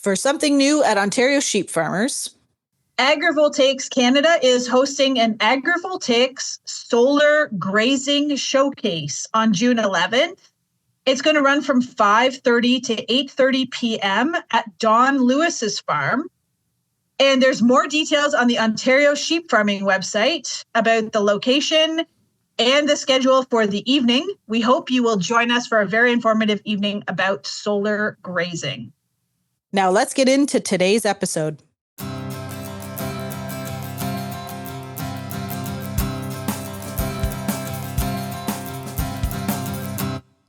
For something new at Ontario sheep farmers, Agrivoltaics Canada is hosting an agrivoltaics solar grazing showcase on June 11th. It's going to run from 5:30 to 8:30 p.m. at Don Lewis's farm. And there's more details on the Ontario Sheep Farming website about the location and the schedule for the evening. We hope you will join us for a very informative evening about solar grazing. Now let's get into today's episode.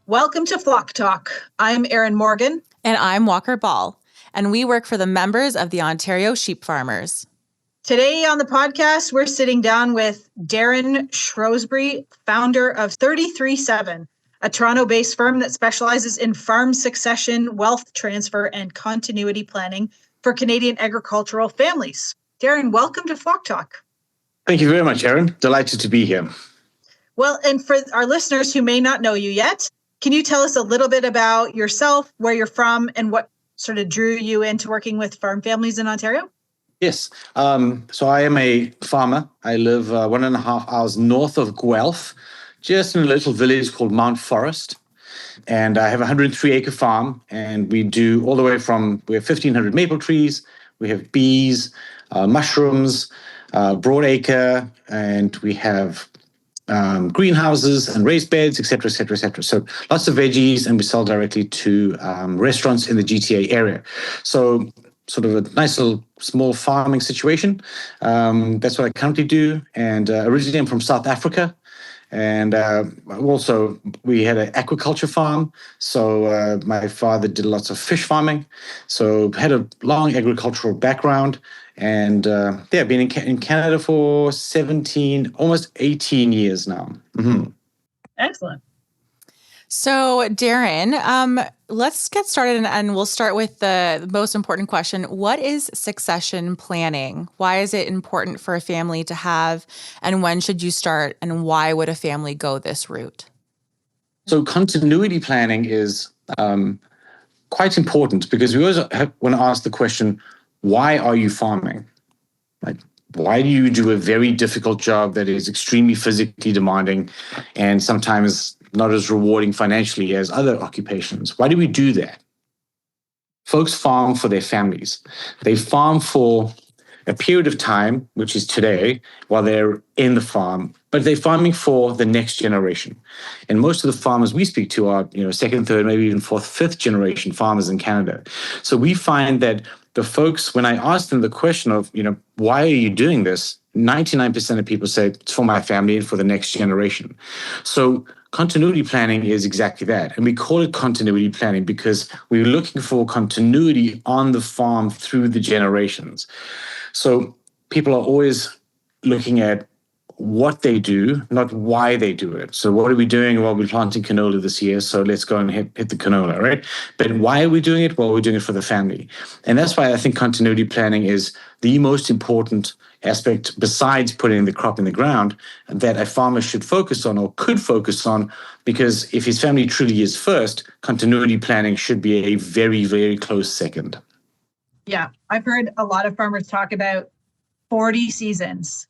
Welcome to Flock Talk. I'm Erin Morgan. And I'm Walker Ball. And we work for the members of the Ontario Sheep Farmers. Today on the podcast, we're sitting down with Derryn Shrosbree, founder of 33/7, a Toronto-based firm that specializes in farm succession, wealth transfer, and continuity planning for Canadian agricultural families. Darren, welcome to Flock Talk. Thank you very much, Erin. Delighted to be here. Well, and for our listeners who may not know you yet, can you tell us a little bit about yourself, where you're from, and what sort of drew you into working with farm families in Ontario? Yes. So I am a farmer. I live 1.5 hours north of Guelph, just in a little village called Mount Forest. And I have a 103-acre farm, and we do all the way from, we have 1,500 maple trees, we have bees, mushrooms, broadacre, and we have greenhouses and raised beds, et cetera, et cetera, et cetera. So lots of veggies, and we sell directly to restaurants in the GTA area. So sort of a nice little small farming situation. That's what I currently do. And originally I'm from South Africa. And also we had an aquaculture farm. So my father did lots of fish farming. So had a long agricultural background. And been in Canada for 17, almost 18 years now. Mm-hmm. Excellent. So, Darren, let's get started, and we'll start with the most important question. What is succession planning? Why is it important for a family to have, and when should you start, and why would a family go this route? So continuity planning is quite important because we always want to ask the question, why are you farming? Like, why do you do a very difficult job that is extremely physically demanding and sometimes not as rewarding financially as other occupations? Why do we do that? Folks farm for their families. They farm for a period of time, which is today, while they're in the farm, but they're farming for the next generation. And most of the farmers we speak to are, second, third, maybe even fourth, fifth generation farmers in Canada. So we find that the folks, when I ask them the question of, why are you doing this? 99% of people say it's for my family and for the next generation. So continuity planning is exactly that. And we call it continuity planning because we're looking for continuity on the farm through the generations. So people are always looking at what they do, not why they do it. So what are we doing? Well, we're planting canola this year, so let's go and hit the canola, right? But why are we doing it? Well, we're doing it for the family. And that's why I think continuity planning is the most important aspect besides putting the crop in the ground that a farmer should focus on or could focus on, because if his family truly is first, continuity planning should be a very, very close second. Yeah, I've heard a lot of farmers talk about 40 seasons.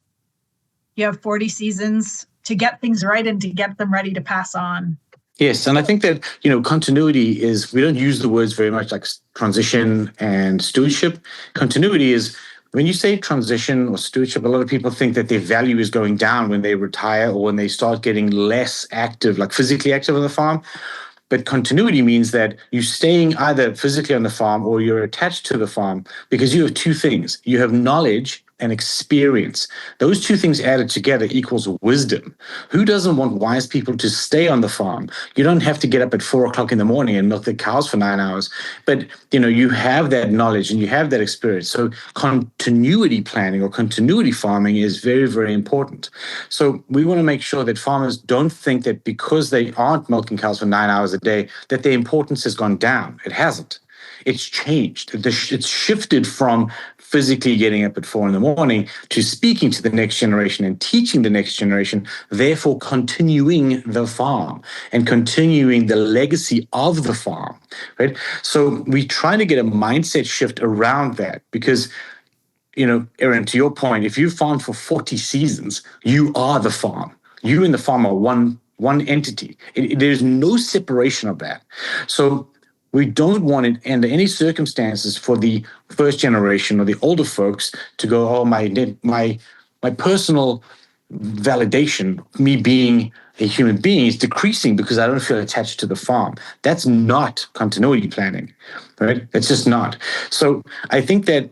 You have 40 seasons to get things right and to get them ready to pass on. Yes, and I think that, continuity is, we don't use the words very much like transition and stewardship. Continuity is, when you say transition or stewardship, a lot of people think that their value is going down when they retire or when they start getting less active, like physically active on the farm. But continuity means that you're staying either physically on the farm or you're attached to the farm because you have two things. You have knowledge and experience. Those two things added together equals wisdom. Who doesn't want wise people to stay on the farm? You don't have to get up at 4 o'clock in the morning and milk the cows for 9 hours. But you have that knowledge and you have that experience. So continuity planning or continuity farming is very, very important. So we want to make sure that farmers don't think that because they aren't milking cows for 9 hours a day, that their importance has gone down. It hasn't. It's changed. It's shifted from physically getting up at 4 a.m. to speaking to the next generation and teaching the next generation, therefore continuing the farm and continuing the legacy of the farm, right? So we try to get a mindset shift around that because, Aaron, to your point, if you farm for 40 seasons, you are the farm. You and the farm are one entity. There's no separation of that. So we don't want it under any circumstances for the first generation or the older folks to go, oh, my personal validation, me being a human being, is decreasing because I don't feel attached to the farm. That's not continuity planning, right? It's just not. So I think that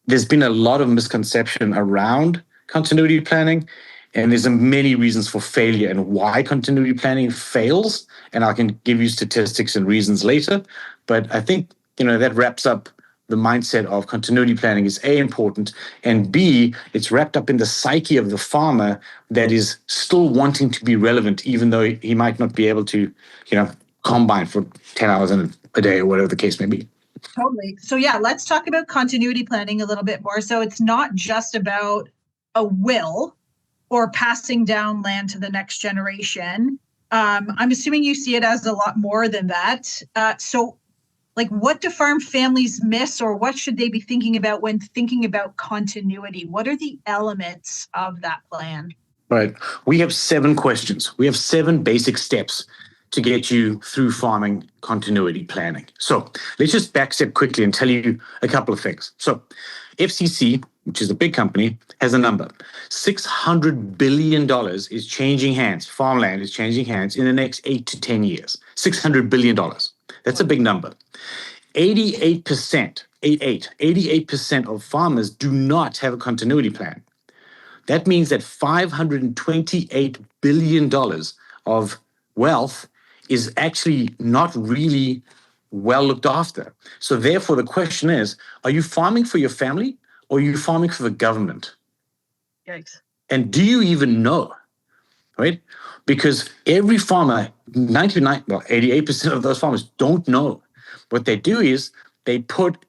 there's been a lot of misconception around continuity planning, and there's many reasons for failure and why continuity planning fails. And I can give you statistics and reasons later. But I think, that wraps up the mindset of continuity planning is A, important, and B, it's wrapped up in the psyche of the farmer that is still wanting to be relevant, even though he might not be able to, combine for 10 hours a day or whatever the case may be. Totally. So yeah, let's talk about continuity planning a little bit more. So it's not just about a will or passing down land to the next generation. I'm assuming you see it as a lot more than that. So what do farm families miss, or what should they be thinking about when thinking about continuity? What are the elements of that plan? Right. We have 7 questions. We have 7 basic steps to get you through farming continuity planning. So let's just backstep quickly and tell you a couple of things. So FCC, which is a big company, has a number. $600 billion is changing hands. Farmland is changing hands in the next 8 to 10 years. $600 billion. That's a big number. 88% of farmers do not have a continuity plan. That means that $528 billion of wealth is actually not really well looked after. So therefore, the question is, are you farming for your family or are you farming for the government? Yikes. And do you even know, right? Because every farmer, 88% of those farmers don't know. What they do is they put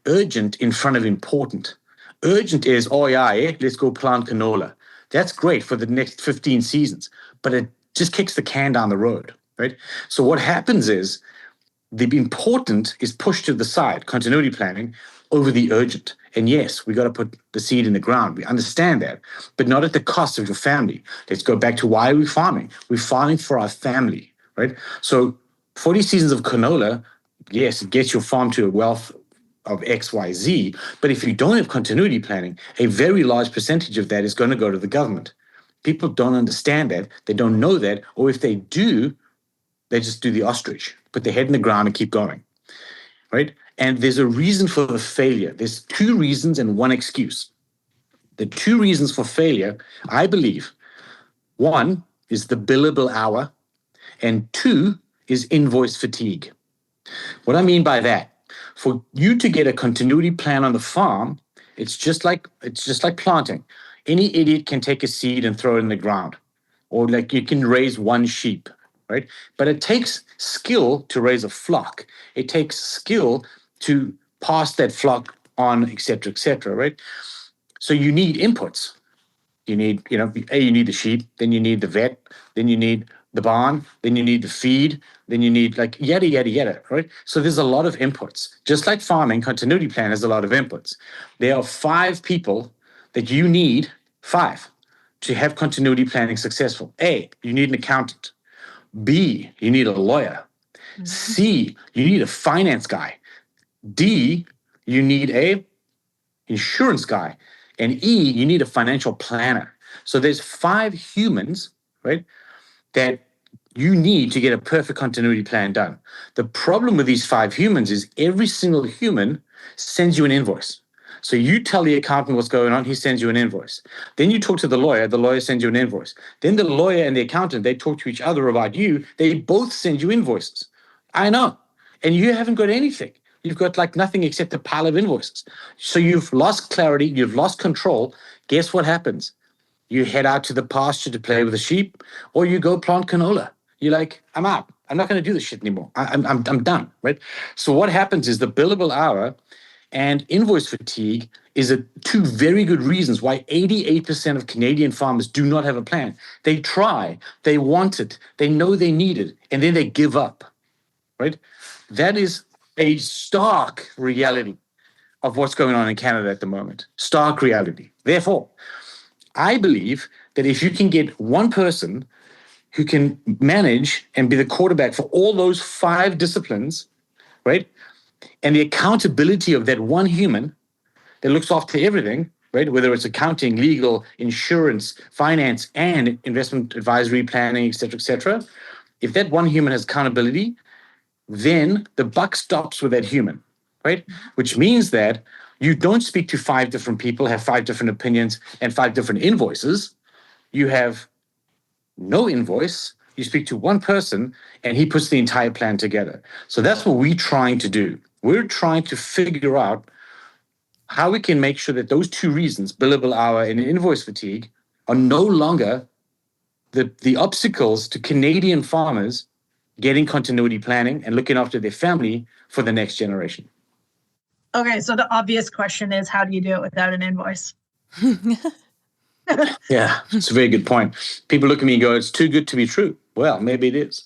urgent in front of important. Urgent is, let's go plant canola. That's great for the next 15 seasons, but it just kicks the can down the road, right? So what happens is the important is pushed to the side, continuity planning, over the urgent. And yes, we got to put the seed in the ground. We understand that, but not at the cost of your family. Let's go back to why are we farming? We're farming for our family, right? So 40 seasons of canola, yes, it gets your farm to a wealth of X, Y, Z. But if you don't have continuity planning, a very large percentage of that is going to go to the government. People don't understand that. They don't know that. Or if they do, they just do the ostrich, put their head in the ground and keep going, right? And there's a reason for the failure. There's 2 reasons and 1 excuse. The 2 reasons for failure, I believe, 1 is the billable hour, and 2 is invoice fatigue. What I mean by that, for you to get a continuity plan on the farm, it's just like planting. Any idiot can take a seed and throw it in the ground, or you can raise 1 sheep, right? But it takes skill to raise a flock. It takes skill to pass that flock on, et cetera, right? So you need inputs. You need, you need the sheep, then you need the vet, then you need the barn, then you need the feed, then you need yada, yada, yada, right? So there's a lot of inputs. Just like farming, continuity plan has a lot of inputs. There are 5 people that you need, 5, to have continuity planning successful. A, you need an accountant. B, you need a lawyer. Mm-hmm. C, you need a finance guy. D, you need a insurance guy. And E, you need a financial planner. So there's 5 humans, right, that you need to get a perfect continuity plan done. The problem with these 5 humans is every single human sends you an invoice. So you tell the accountant what's going on, he sends you an invoice. Then you talk to the lawyer sends you an invoice. Then the lawyer and the accountant, they talk to each other about you, they both send you invoices. I know. And you haven't got anything. You've got nothing except a pile of invoices. So you've lost clarity, you've lost control. Guess what happens? You head out to the pasture to play with the sheep, or you go plant canola. You're like, I'm out. I'm not going to do this shit anymore. I'm done, right? So what happens is the billable hour and invoice fatigue is two very good reasons why 88% of Canadian farmers do not have a plan. They try, they want it, they know they need it, and then they give up, right? That is a stark reality of what's going on in Canada at the moment. Stark reality. Therefore, I believe that if you can get one person who can manage and be the quarterback for all those 5 disciplines, right? And the accountability of that one human that looks after everything, right? Whether it's accounting, legal, insurance, finance, and investment advisory, planning, et cetera, if that one human has accountability, then the buck stops with that human, right? Which means that you don't speak to 5 different people, have 5 different opinions and 5 different invoices. You have no invoice. You speak to one person and he puts the entire plan together. So that's what we're trying to do. We're trying to figure out how we can make sure that those 2 reasons, billable hour and invoice fatigue, are no longer the obstacles to Canadian farmers getting continuity planning and looking after their family for the next generation. Okay, so the obvious question is, how do you do it without an invoice? Yeah, it's a very good point. People look at me and go, it's too good to be true. Well, maybe it is.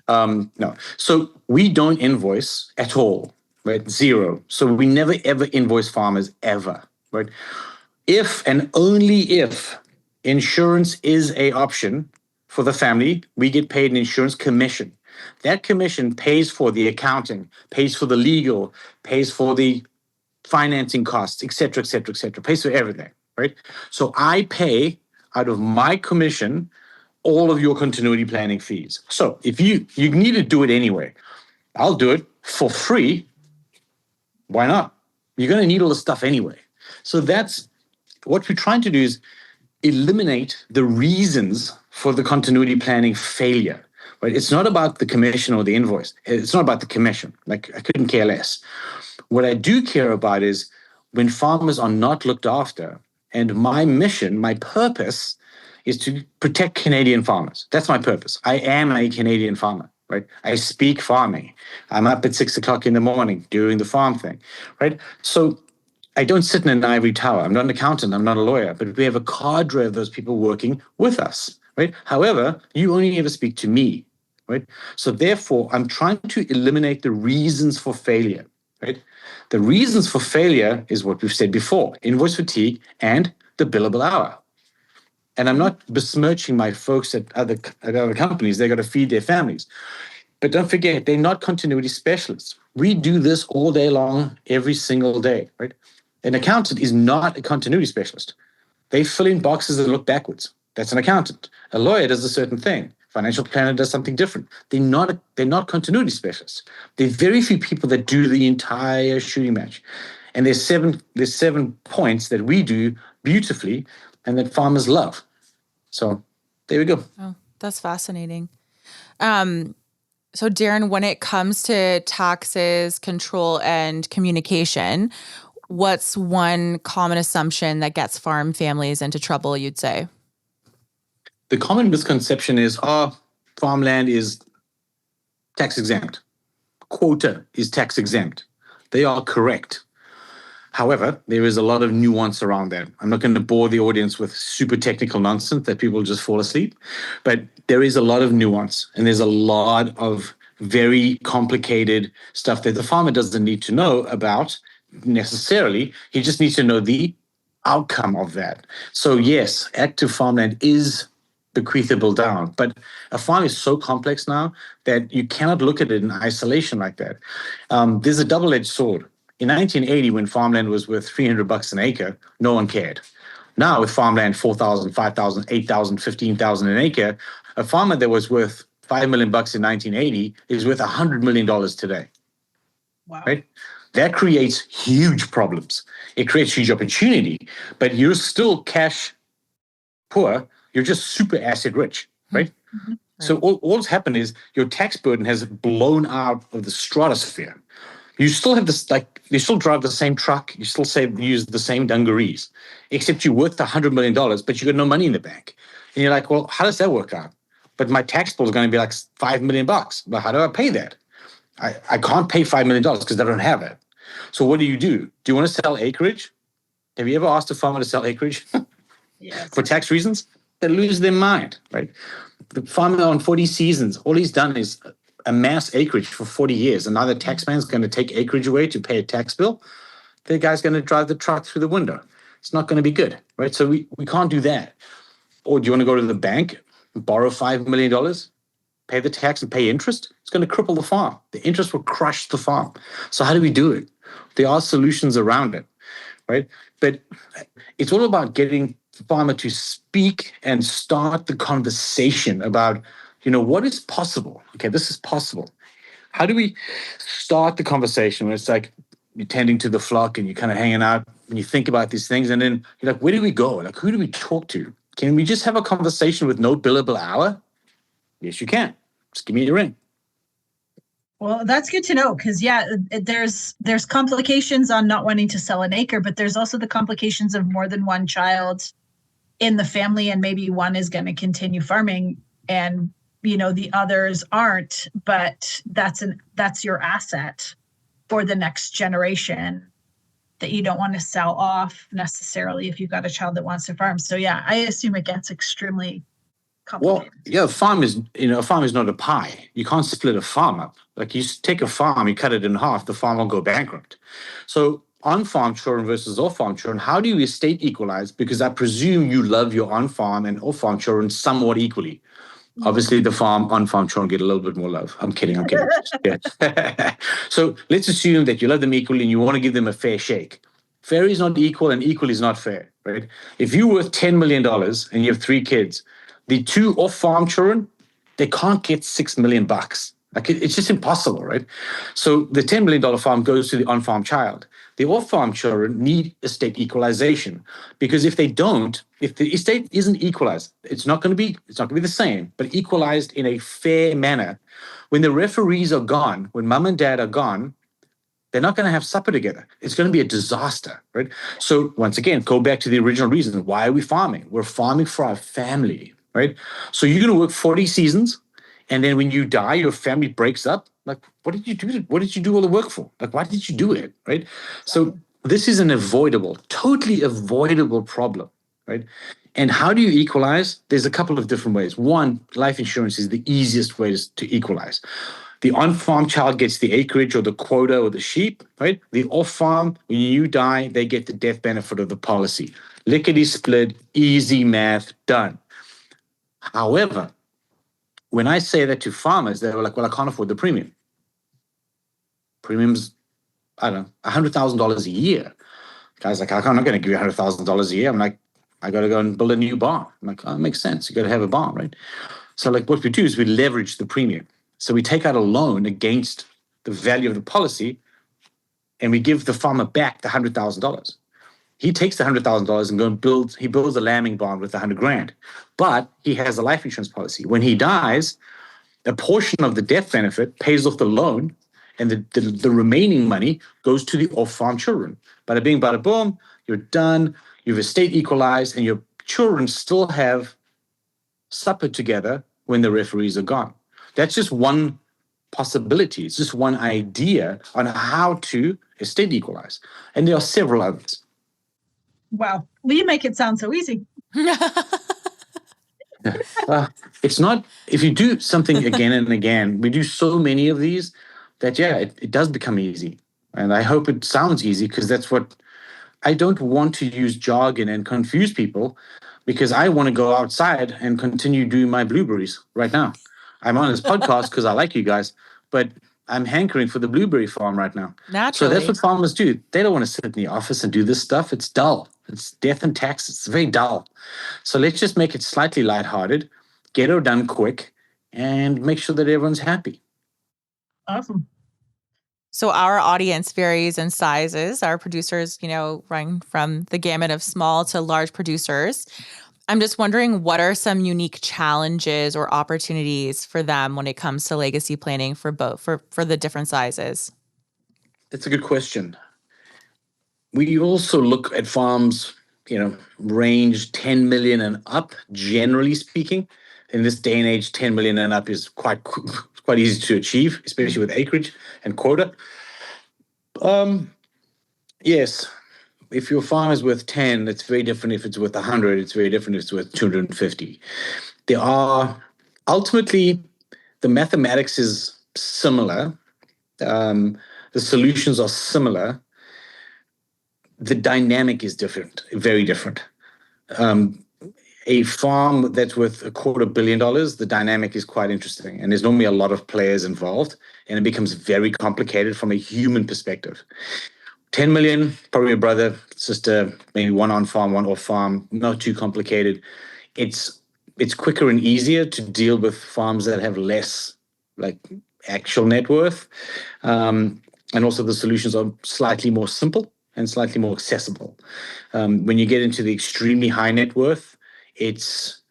No. So we don't invoice at all, right? 0. So we never, ever invoice farmers ever, right? If and only if insurance is an option for the family, we get paid an insurance commission. That commission pays for the accounting, pays for the legal, pays for the financing costs, et cetera, pays for everything, right? So I pay out of my commission all of your continuity planning fees. So if you need to do it anyway, I'll do it for free. Why not? You're going to need all the stuff anyway. So that's what we're trying to do, is eliminate the reasons for the continuity planning failure. Right? It's not about the commission or the invoice. It's not about the commission. Like, I couldn't care less. What I do care about is when farmers are not looked after. And my mission, my purpose, is to protect Canadian farmers. That's my purpose. I am a Canadian farmer, right? I speak farming. I'm up at 6 o'clock in the morning doing the farm thing, right? So I don't sit in an ivory tower. I'm not an accountant. I'm not a lawyer. But we have a cadre of those people working with us, right? However, you only ever speak to me, right? So therefore, I'm trying to eliminate the reasons for failure, right? The reasons for failure is what we've said before: invoice fatigue and the billable hour. And I'm not besmirching my folks at other companies. They got to feed their families. But don't forget, they're not continuity specialists. We do this all day long, every single day, right? An accountant is not a continuity specialist. They fill in boxes that look backwards. That's an accountant. A lawyer does a certain thing. Financial planner does something different. They're not continuity specialists. There are very few people that do the entire shooting match. And there's 7 points that we do beautifully and that farmers love. So there we go. Oh, that's fascinating. So Darren, when it comes to taxes, control, and communication, what's one common assumption that gets farm families into trouble, you'd say? The common misconception is, farmland is tax exempt. Quota is tax exempt. They are correct. However, there is a lot of nuance around that. I'm not going to bore the audience with super technical nonsense that people just fall asleep, but there is a lot of nuance and there's a lot of very complicated stuff that the farmer doesn't need to know about necessarily. He just needs to know the outcome of that. So yes, active farmland is bequeathable down, but a farm is so complex now that you cannot look at it in isolation like that. There's a double-edged sword. In 1980, when farmland was worth $300 an acre, no one cared. Now with farmland, 4,000, 5,000, 8,000, 15,000 an acre, a farmer that was worth $5 million in 1980 is worth $100 million today. Wow. Right? That creates huge problems. It creates huge opportunity, but you're still cash poor. You're just super asset rich, right? Mm-hmm. So all's happened is your tax burden has blown out of the stratosphere. You still have this, you still drive the same truck, you still use the same dungarees, except you're worth $100 million, but you got no money in the bank. And you're like, well, how does that work out? but my tax bill is going to be like $5 million. But how do I pay that? I can't pay $5 million because I don't have it. So what do? Do you want to sell acreage? Have you ever asked a farmer to sell acreage? Yes. For tax reasons? They lose their mind, right? The farmer on 40 seasons, all he's done is amass acreage for 40 years. And now the taxman's going to take acreage away to pay a tax bill. The guy's going to drive the truck through the window. It's not going to be good, right? So we can't do that. Or do you want to go to the bank, borrow $5 million, pay the tax and pay interest? It's going to cripple the farm. The interest will crush the farm. So how do we do it? There are solutions around it, right? But it's all about getting the farmer to speak and start the conversation about, what is possible? Okay, this is possible. How do we start the conversation when it's like you're tending to the flock and you're kind of hanging out and you think about these things, and then you're like, where do we go? Like, who do we talk to? Can we just have a conversation with no billable hour? Yes, you can. Just give me a ring. Well, that's good to know because, there's complications on not wanting to sell an acre, but there's also the complications of more than one child in the family, and maybe one is going to continue farming and, the others aren't, but that's your asset for the next generation that you don't want to sell off necessarily if you've got a child that wants to farm. So, I assume it gets extremely complicated. Well, a farm is not a pie. You can't split a farm up. Like you take a farm, you cut it in half, the farm will go bankrupt. So on-farm children versus off-farm children, how do you estate equalize? Because I presume you love your on-farm and off-farm children somewhat equally. Obviously, the on-farm children get a little bit more love. I'm kidding. Yeah. So let's assume that you love them equally and you want to give them a fair shake. Fair is not equal and equal is not fair, right? If you're worth $10 million and you have 3 kids, the 2 off-farm children, they can't get $6 million. Like it's just impossible, right? So the $10 million farm goes to the on-farm child. The off-farm children need estate equalization because if they don't, if the estate isn't equalized, it's not going to be the same, but equalized in a fair manner. When the referees are gone, when mom and dad are gone, they're not going to have supper together. It's going to be a disaster, right? So once again, go back to the original reason. Why are we farming? We're farming for our family, right? So you're going to work 40 seasons, and then when you die, your family breaks up. Like, what did you do? What did you do all the work for? Like, why did you do it, right? So this is an totally avoidable problem, right? And how do you equalize? There's a couple of different ways. One, life insurance is the easiest way to equalize. The on-farm child gets the acreage or the quota or the sheep, right? The off-farm, when you die, they get the death benefit of the policy. Lickety split, easy math, done. However, when I say that to farmers, they were like, well, I can't afford the premium. Premium's, I don't know, $100,000 a year. Guy's like, I'm not going to give you $100,000 a year. I'm like, I got to go and build a new barn. I'm like, oh, it makes sense. You got to have a barn, right? So like what we do is we leverage the premium. So we take out a loan against the value of the policy and we give the farmer back the $100,000. He takes the $100,000 and builds a lambing barn with $100,000. But he has a life insurance policy. When he dies, a portion of the death benefit pays off the loan and the remaining money goes to the off-farm children. Bada bing, bada boom, you're done. You've estate equalized and your children still have supper together when the referees are gone. That's just one possibility. It's just one idea on how to estate equalize. And there are several others. Wow. Well, you make it sound so easy. It's not, if you do something again and again, we do so many of these that, it does become easy. And I hope it sounds easy because that's what, I don't want to use jargon and confuse people because I want to go outside and continue doing my blueberries right now. I'm on this podcast because I like you guys, but I'm hankering for the blueberry farm right now. Naturally. So that's what farmers do. They don't want to sit in the office and do this stuff. It's dull. It's death and taxes. It's very dull. So let's just make it slightly lighthearted, get it done quick, and make sure that everyone's happy. Awesome. So our audience varies in sizes. Our producers, run from the gamut of small to large producers. I'm just wondering, what are some unique challenges or opportunities for them when it comes to legacy planning for the different sizes? That's a good question. We also look at farms, range 10 million and up, generally speaking. in this day and age, 10 million and up is quite easy to achieve, especially with acreage and quota. Yes, if your farm is worth 10, it's very different if it's worth 100. It's very different if it's worth 250. There are ultimately, the mathematics is similar. The solutions are similar. The dynamic is different, very different. A farm that's worth $250 million, the dynamic is quite interesting. And there's normally a lot of players involved, and it becomes very complicated from a human perspective. 10 million, probably a brother, sister, maybe one on farm, one off farm, not too complicated. It's quicker and easier to deal with farms that have less like actual net worth. And also the solutions are slightly more simple and slightly more accessible. When you get into the extremely high net worth, it's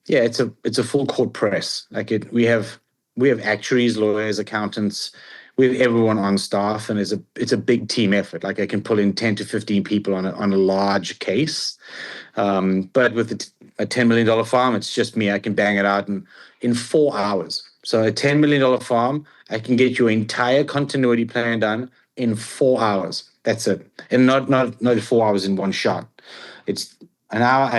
a full court press. We have actuaries, lawyers, accountants, we have everyone on staff, and it's a big team effort. Like I can pull in 10 to 15 people on a large case. But with a $10 million farm, it's just me. I can bang it out in 4 hours. So a $10 million farm, I can get your entire continuity plan done in 4 hours. That's it. And not 4 hours in one shot. It's an hour,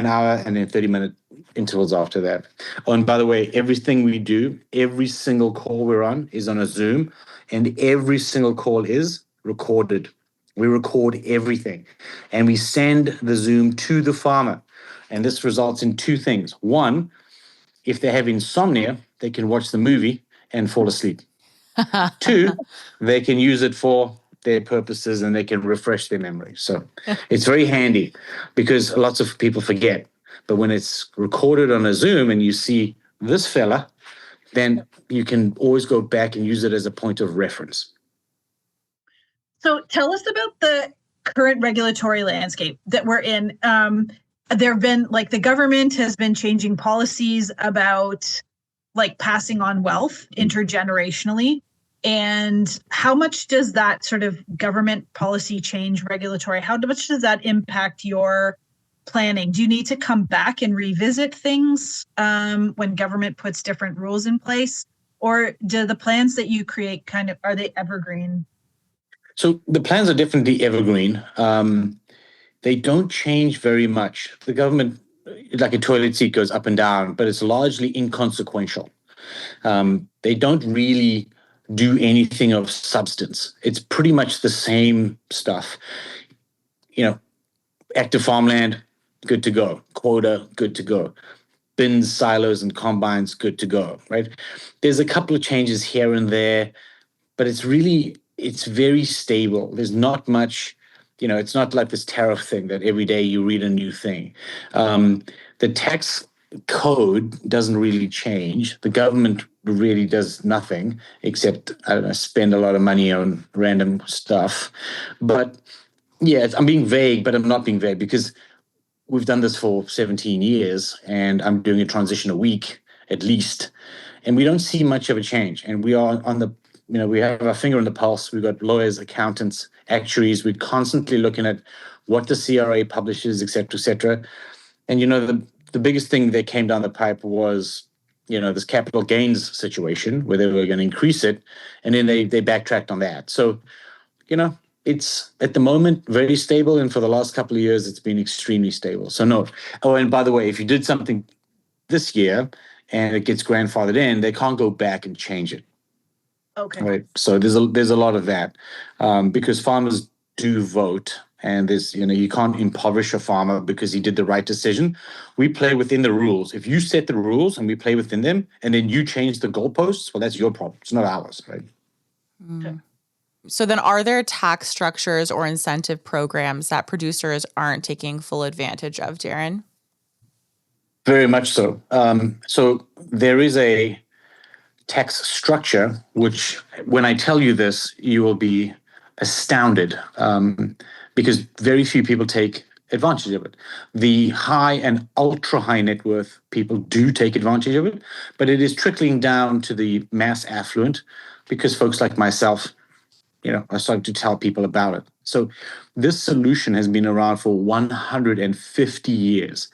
and then 30-minute intervals after that. Oh, and by the way, everything we do, every single call we're on is on a Zoom, and every single call is recorded. We record everything, and we send the Zoom to the farmer. And this results in two things. One, if they have insomnia, they can watch the movie and fall asleep. Two, they can use it for their purposes and they can refresh their memory. So it's very handy because lots of people forget. But when it's recorded on a Zoom and you see this fella, then you can always go back and use it as a point of reference. So tell us about the current regulatory landscape that we're in. There have been, like, the government has been changing policies about like passing on wealth intergenerationally. And how much does that sort of government policy change, regulatory, how much does that impact your planning? Do you need to come back and revisit things when government puts different rules in place? Or do the plans that you create are they evergreen? So the plans are definitely evergreen. They don't change very much. The government, like a toilet seat, goes up and down, but it's largely inconsequential. They don't really do anything of substance. It's pretty much the same stuff. Active farmland, good to go. Quota, good to go. Bins, silos, and combines, good to go, right? There's a couple of changes here and there, but it's very stable. There's not much, it's not like this tariff thing that every day you read a new thing. The tax code doesn't really change. The government really does nothing except, spend a lot of money on random stuff. But yeah, I'm being vague, but I'm not being vague because we've done this for 17 years and I'm doing a transition a week at least. And we don't see much of a change. And we are on the, we have our finger on the pulse. We've got lawyers, accountants, actuaries. We're constantly looking at what the CRA publishes, et cetera, et cetera. And, the biggest thing that came down the pipe was, this capital gains situation where they were going to increase it. And then they backtracked on that. So, it's at the moment very stable. And for the last couple of years, it's been extremely stable. So no. Oh, and by the way, if you did something this year and it gets grandfathered in, they can't go back and change it. Okay. Right. So there's a lot of that because farmers do vote. And there's, you can't impoverish a farmer because he did the right decision. We play within the rules. If you set the rules and we play within them and then you change the goalposts, well, that's your problem. It's not ours, right? Okay. So then are there tax structures or incentive programs that producers aren't taking full advantage of, Darren? Very much so. So there is a tax structure, which when I tell you this, you will be astounded because very few people take advantage of it. The high and ultra high net worth people do take advantage of it, but it is trickling down to the mass affluent because folks like myself, are starting to tell people about it. So this solution has been around for 150 years.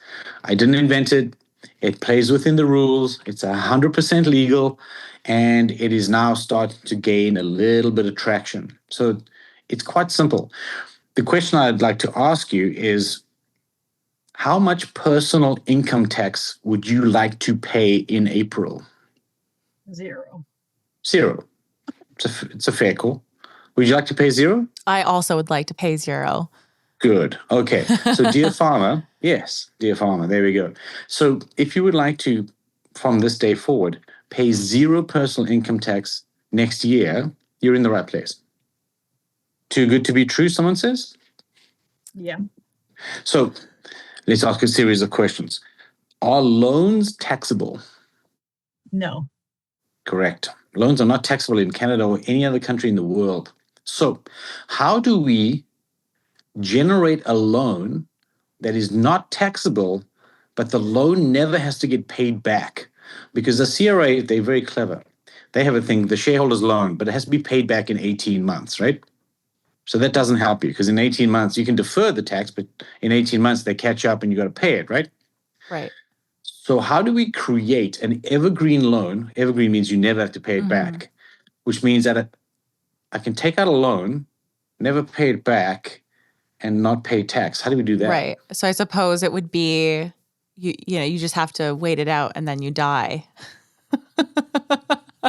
I didn't invent it. It plays within the rules. It's 100% legal, and it is now starting to gain a little bit of traction. So it's quite simple. The question I'd like to ask you is, how much personal income tax would you like to pay in April? 0. 0. It's a fair call. Would you like to pay 0? I also would like to pay 0. Good. Okay. So, dear farmer, yes, dear farmer, there we go. So, if you would like to, from this day forward, pay 0 personal income tax next year, you're in the right place. Too good to be true, someone says? Yeah. So, let's ask a series of questions. Are loans taxable? No. Correct. Loans are not taxable in Canada or any other country in the world. So, how do we generate a loan that is not taxable, but the loan never has to get paid back? Because the CRA, they're very clever. They have a thing, the shareholder's loan, but it has to be paid back in 18 months, right? So that doesn't help you, because in 18 months, you can defer the tax, but in 18 months, they catch up and you got to pay it, right? Right. So how do we create an evergreen loan? Evergreen means you never have to pay it back, which means that I can take out a loan, never pay it back, and not pay tax. How do we do that? Right. So I suppose it would be, you just have to wait it out and then you die.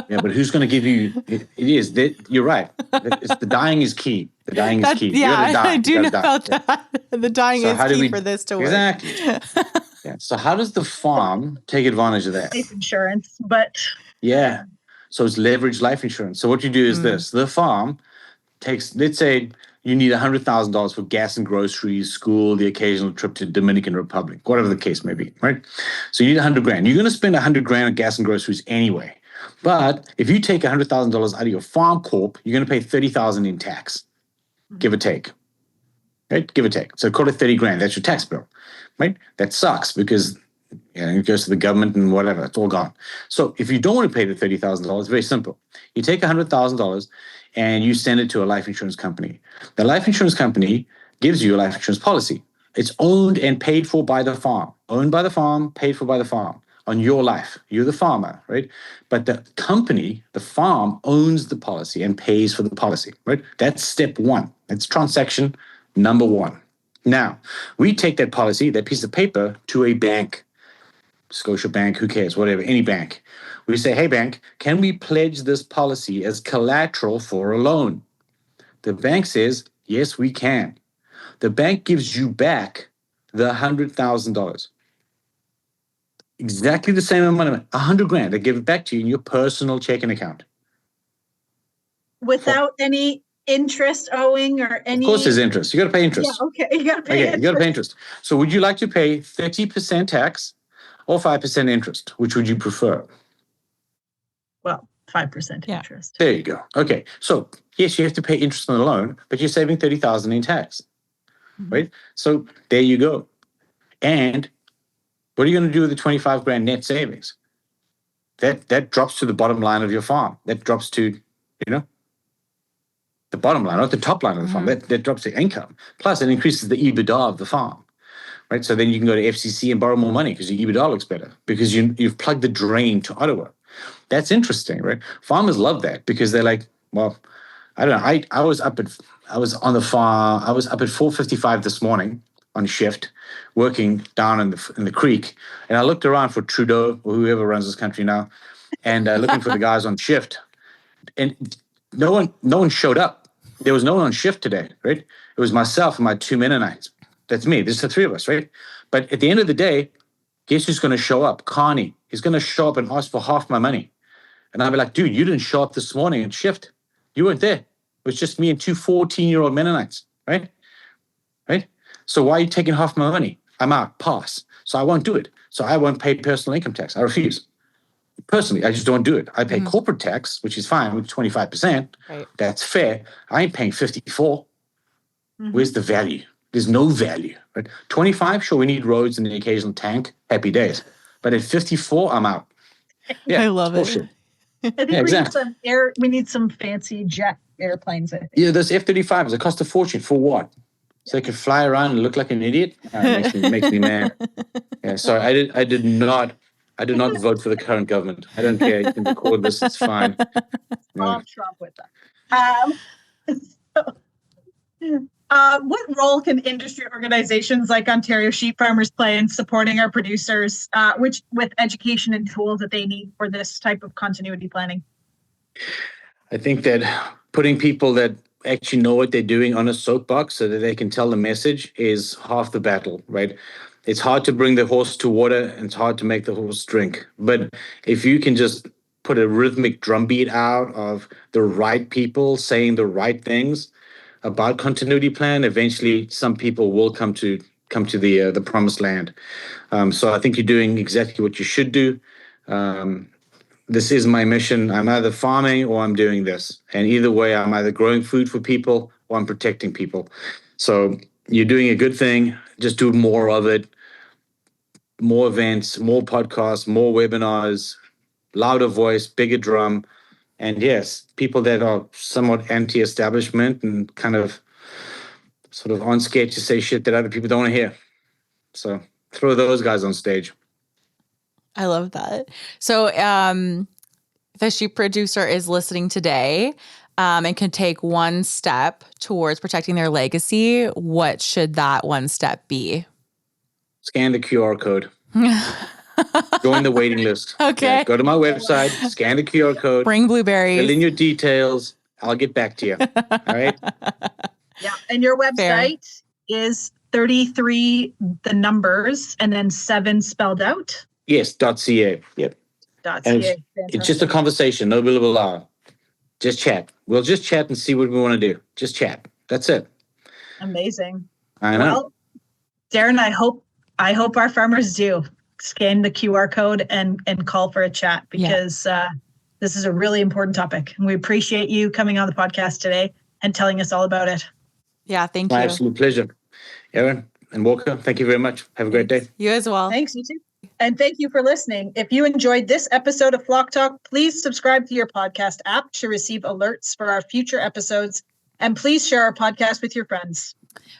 Yeah, but who's going to give you? It is that you're right. The dying is key. The dying is key. Yeah, You gotta die. I do You know gotta die. about that. The dying So is how do key we- for this to work. Exactly. Yeah. So how does the farm take advantage of that? Life insurance, but Yeah. So it's leveraged life insurance. So what you do is this: the farm takes, let's say, you need $100,000 for gas and groceries, school, the occasional trip to Dominican Republic, whatever the case may be, right? So you need $100,000. You're going to spend $100,000 on gas and groceries anyway. But if you take $100,000 out of your farm corp, you're going to pay $30,000 in tax, give or take. Right? Give or take. So call it $30,000. That's your tax bill, right? That sucks because it goes to the government and whatever. It's all gone. So if you don't want to pay the $30,000, it's very simple. You take $100,000 and you send it to a life insurance company. The life insurance company gives you a life insurance policy. It's owned and paid for by the farm. Owned by the farm, paid for by the farm on your life. You're the farmer, right? But the company, the farm, owns the policy and pays for the policy, right? That's step one. That's transaction number one. Now, we take that policy, that piece of paper, to a bank, Scotia Bank, who cares, whatever, any bank. We say, hey, bank, can we pledge this policy as collateral for a loan? The bank says, yes, we can. The bank gives you back the $100,000. Exactly the same amount of $100,000. They give it back to you in your personal checking account. without any interest owing or any. Of course, there's interest. You got to pay interest. Yeah, okay. You got to pay Okay, you got to pay interest. So would you like to pay 30% tax or 5% interest? Which would you prefer? Well, 5% Yeah. interest. There you go. Okay. So yes, you have to pay interest on the loan, but you're saving $30,000 in tax, right? So there you go. And what are you going to do with the $25,000 net savings? That drops to the bottom line of your farm. That drops to, the bottom line, not the top line of the farm. That drops the income. Plus, it increases the EBITDA of the farm, right? So then you can go to FCC and borrow more money because your EBITDA looks better because you've plugged the drain to Ottawa. That's interesting, right? Farmers love that because they're like, well, I don't know. I was on the farm. I was up at 4:55 this morning on shift, working down in the creek, and I looked around for Trudeau or whoever runs this country now, and looking for the guys on shift, and no one showed up. There was no one on shift today, right? It was myself and my 2 Mennonites. That's me. There's the three of us, right? But at the end of the day, guess who's going to show up? Carney. He's going to show up and ask for half my money. And I'll be like, dude, you didn't show up this morning at shift. You weren't there. It was just me and two 14-year-old Mennonites, right? Right? So why are you taking half my money? I'm out. Pass. So I won't do it. So I won't pay personal income tax. I refuse. Personally, I just don't do it. I pay corporate tax, which is fine, with 25%. Right. That's fair. I ain't paying 54. Where's the value? There's no value. Right? 25, sure, we need roads and the occasional tank. Happy days. But at 54, I'm out. Yeah, I love it's it. bullshit. I think Yeah, we exactly. need we need some fancy jet airplanes, I think. Yeah, those F-35s, they cost a fortune. For what? so I could fly around and look like an idiot. Makes me mad. Yeah, sorry, I did not vote for the current government. I don't care. You can record this; it's fine. No. Trump with that. What role can industry organizations like Ontario Sheep Farmers play in supporting our producers, with education and tools that they need for this type of continuity planning? I think that putting people that actually know what they're doing on a soapbox so that they can tell the message is half the battle, right? It's hard to bring the horse to water and it's hard to make the horse drink. But if you can just put a rhythmic drumbeat out of the right people saying the right things about continuity plan, eventually some people will come to the promised land. So I think you're doing exactly what you should do. This is my mission. I'm either farming or I'm doing this. And either way, I'm either growing food for people or I'm protecting people. So you're doing a good thing. Just do more of it. More events, more podcasts, more webinars, louder voice, bigger drum. And yes, people that are somewhat anti-establishment and kind of sort of aren't scared to say shit that other people don't want to hear. So throw those guys on stage. I love that. So the sheep producer is listening today and can take one step towards protecting their legacy. What should that one step be? Scan the QR code. Join the waiting list. Okay. Yeah, go to my website, scan the QR code. Bring blueberries. Fill in your details. I'll get back to you. All right? Yeah. And your website is 33, the numbers, and then 7 spelled out. Yes, .ca. Yep. .ca. It's just a conversation. No blah, blah, blah. Just chat. We'll just chat and see what we want to do. Just chat. That's it. Amazing. I know. Well, Darren, I hope our farmers do scan the QR code and call for a chat, because this is a really important topic. And we appreciate you coming on the podcast today and telling us all about it. Yeah, thank you. My absolute pleasure. Erin and Walker, thank you very much. Have a great day. You as well. Thanks, you too. And thank you for listening. If you enjoyed this episode of Flock Talk, please subscribe to your podcast app to receive alerts for our future episodes. And please share our podcast with your friends.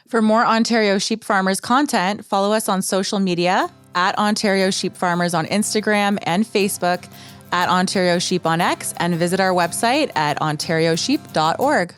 For more Ontario Sheep Farmers content, follow us on social media at Ontario Sheep Farmers on Instagram and Facebook, at Ontario Sheep on X, and visit our website at ontariosheep.org.